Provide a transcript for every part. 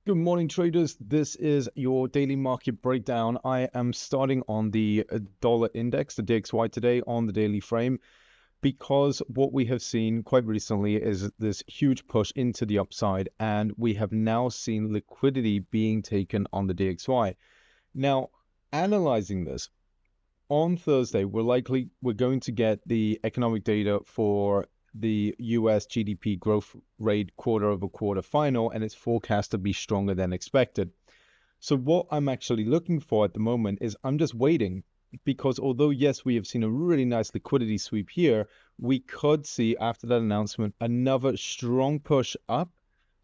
Good morning, traders. This is your daily market breakdown. I am starting on the dollar index, the DXY today on the daily frame, because what we have seen quite recently is this huge push into the upside, and we have now seen liquidity being taken on the DXY. Now, analyzing this, on Thursday, we're going to get the economic data for the US GDP growth rate quarter-over-quarter final, and it's forecast to be stronger than expected. So what I'm actually looking for at the moment is I'm just waiting, because although, yes, we have seen a really nice liquidity sweep here, we could see after that announcement another strong push up,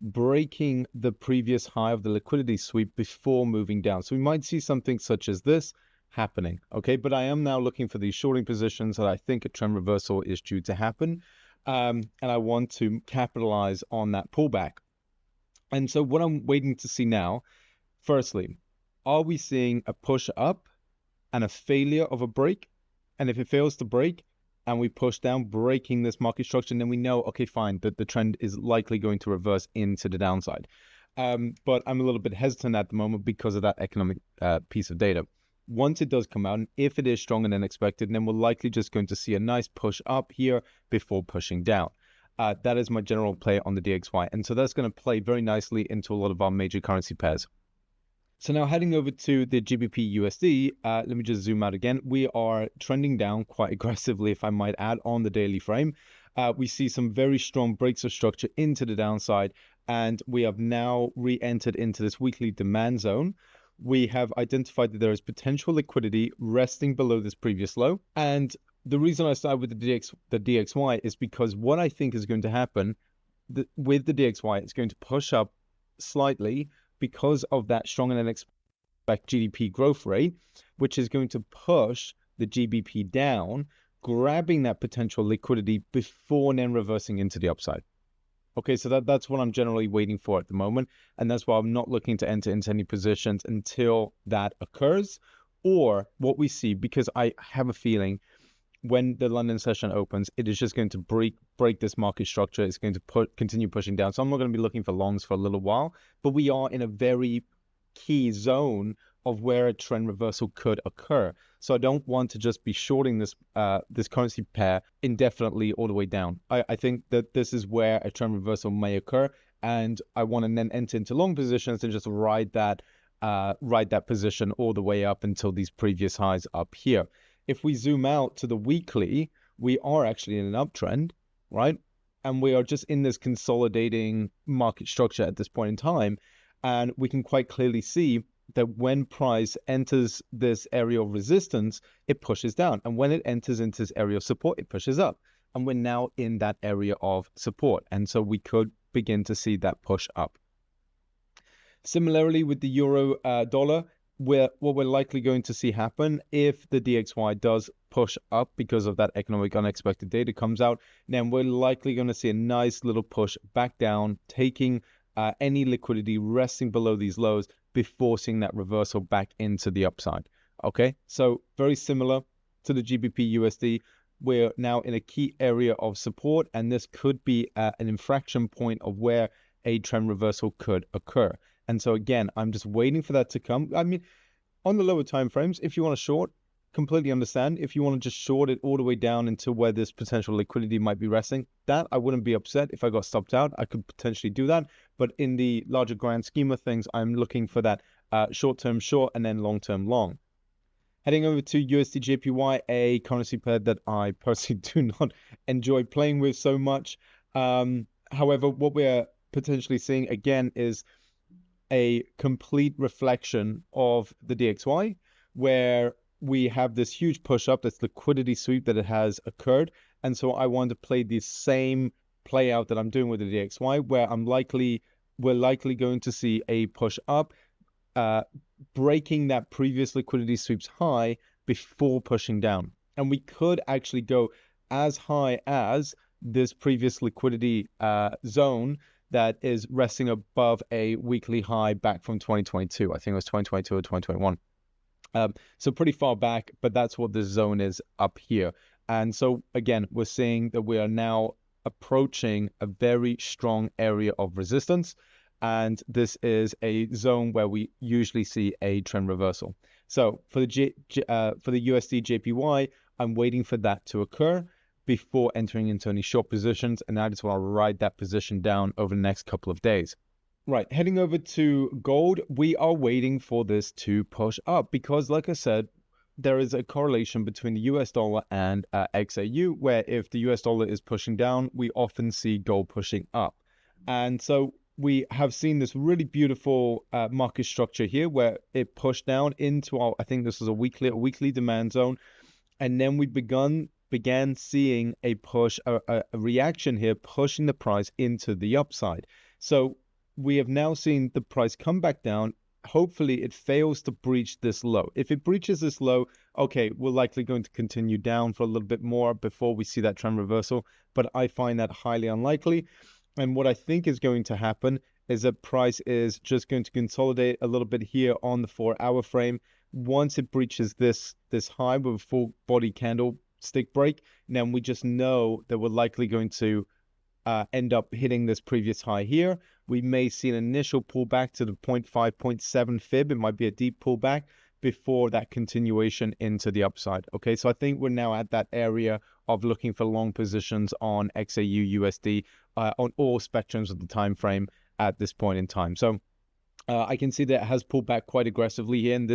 breaking the previous high of the liquidity sweep before moving down. So we might see something such as this happening, okay? But I am now looking for these shorting positions that I think a trend reversal is due to happen. And I want to capitalize on that pullback. And so what I'm waiting to see now, firstly, are we seeing a push up and a failure of a break? And if it fails to break and we push down, breaking this market structure, then we know, okay, fine, that the trend is likely going to reverse into the downside. But I'm a little bit hesitant at the moment because of that economic piece of data. Once it does come out, and if it is stronger than expected, then we're likely just going to see a nice push up here before pushing down. That is my general play on the DXY. And so that's going to play very nicely into a lot of our major currency pairs. So now heading over to the GBP USD, let me just zoom out again. We are trending down quite aggressively, if I might add, on the daily frame. We see some very strong breaks of structure into the downside, and we have now re-entered into this weekly demand zone. We have identified that there is potential liquidity resting below this previous low. And the reason I started with the DXY is because what I think is going to happen with the DXY, it's going to push up slightly because of that stronger than expected GDP growth rate, which is going to push the GBP down, grabbing that potential liquidity before then reversing into the upside. Okay, so that's what I'm generally waiting for at the moment. And that's why I'm not looking to enter into any positions until that occurs, or what we see, because I have a feeling when the London session opens, it is just going to break this market structure. It's going to continue pushing down. So I'm not going to be looking for longs for a little while, but we are in a very key zone of where a trend reversal could occur. So I don't want to just be shorting this currency pair indefinitely all the way down. I think that this is where a trend reversal may occur, and I want to then enter into long positions and just ride that position all the way up until these previous highs up here. If we zoom out to the weekly, we are actually in an uptrend, right? And we are just in this consolidating market structure at this point in time. And we can quite clearly see that when price enters this area of resistance, it pushes down. And when it enters into this area of support, it pushes up. And we're now in that area of support. And so we could begin to see that push up. Similarly, with the euro dollar, what we're likely going to see happen if the DXY does push up because of that economic unexpected data comes out, then we're likely going to see a nice little push back down, taking any liquidity resting below these lows before seeing that reversal back into the upside. Okay, so very similar to the GBP USD. We're now in a key area of support, and this could be an infraction point of where a trend reversal could occur. And so again, I'm just waiting for that to come. I mean, on the lower time frames, if you want to short, completely understand. If you want to just short it all the way down into where this potential liquidity might be resting, that I wouldn't be upset. If I got stopped out, I could potentially do that. But in the larger grand scheme of things, I'm looking for that short-term short and then long-term long. Heading over to USD JPY, a currency pair that I personally do not enjoy playing with so much. However, what we're potentially seeing again is a complete reflection of the DXY, where we have this huge push up, this liquidity sweep that it has occurred. And so I want to play the same play out that I'm doing with the DXY, where we're likely going to see a push up, breaking that previous liquidity sweeps high before pushing down. And we could actually go as high as this previous liquidity zone that is resting above a weekly high back from 2022. I think it was 2022 or 2021. So pretty far back, but that's what this zone is up here. And so again, we're seeing that we are now approaching a very strong area of resistance. and this is a zone where we usually see a trend reversal. So for the USD JPY, I'm waiting for that to occur before entering into any short positions, and I just want to ride that position down over the next couple of days. Right, heading over to gold, we are waiting for this to push up because, like I said, there is a correlation between the US dollar and XAU, where if the US dollar is pushing down, we often see gold pushing up. And so we have seen this really beautiful market structure here where it pushed down into our, I think this is a weekly demand zone. And then we began seeing a push, a reaction here, pushing the price into the upside. So we have now seen the price come back down. Hopefully it fails to breach this low. If it breaches this low, okay, we're likely going to continue down for a little bit more before we see that trend reversal, but I find that highly unlikely. And what I think is going to happen is that price is just going to consolidate a little bit here on the 4-hour frame. Once it breaches this high with a full body candlestick break, then we just know that we're likely going to end up hitting this previous high here. We may see an initial pullback to the 0.5, 0.7 fib. It might be a deep pullback before that continuation into the upside. Okay, so I think we're now at that area of looking for long positions on XAU USD on all spectrums of the time frame at this point in time. So I can see that it has pulled back quite aggressively here, and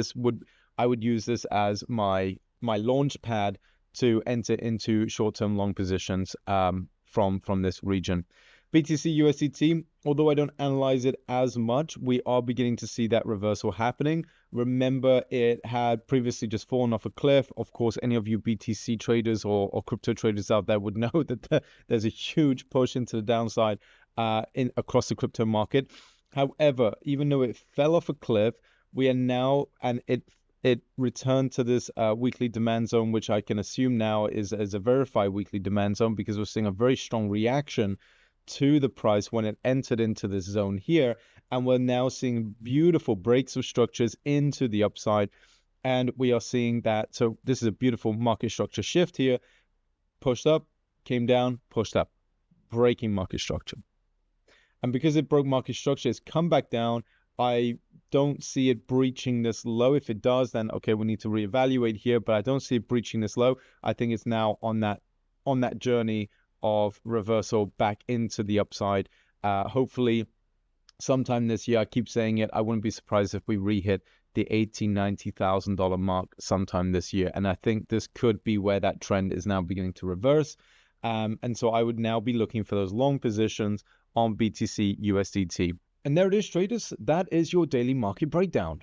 I would use this as my launch pad to enter into short-term long positions from this region. BTC USDT, although I don't analyze it as much, we are beginning to see that reversal happening. Remember, it had previously just fallen off a cliff. Of course, any of you BTC traders or crypto traders out there would know that there's a huge push into the downside across the crypto market. However, even though it fell off a cliff, we are now, and it returned to this weekly demand zone, which I can assume now is a verified weekly demand zone, because we're seeing a very strong reaction to the price when it entered into this zone here. And we're now seeing beautiful breaks of structures into the upside. And we are seeing that. So this is a beautiful market structure shift here. Pushed up, came down, pushed up, breaking market structure. And because it broke market structure, it's come back down. I don't see it breaching this low. If it does, then okay, we need to reevaluate here, but I don't see it breaching this low. I think it's now on that journey of reversal back into the upside. Hopefully sometime this year. I keep saying it, I wouldn't be surprised if we re-hit the $80,000-$90,000 mark sometime this year. And I think this could be where that trend is now beginning to reverse. And so I would now be looking for those long positions on BTC USDT. And there it is, traders. That is your daily market breakdown.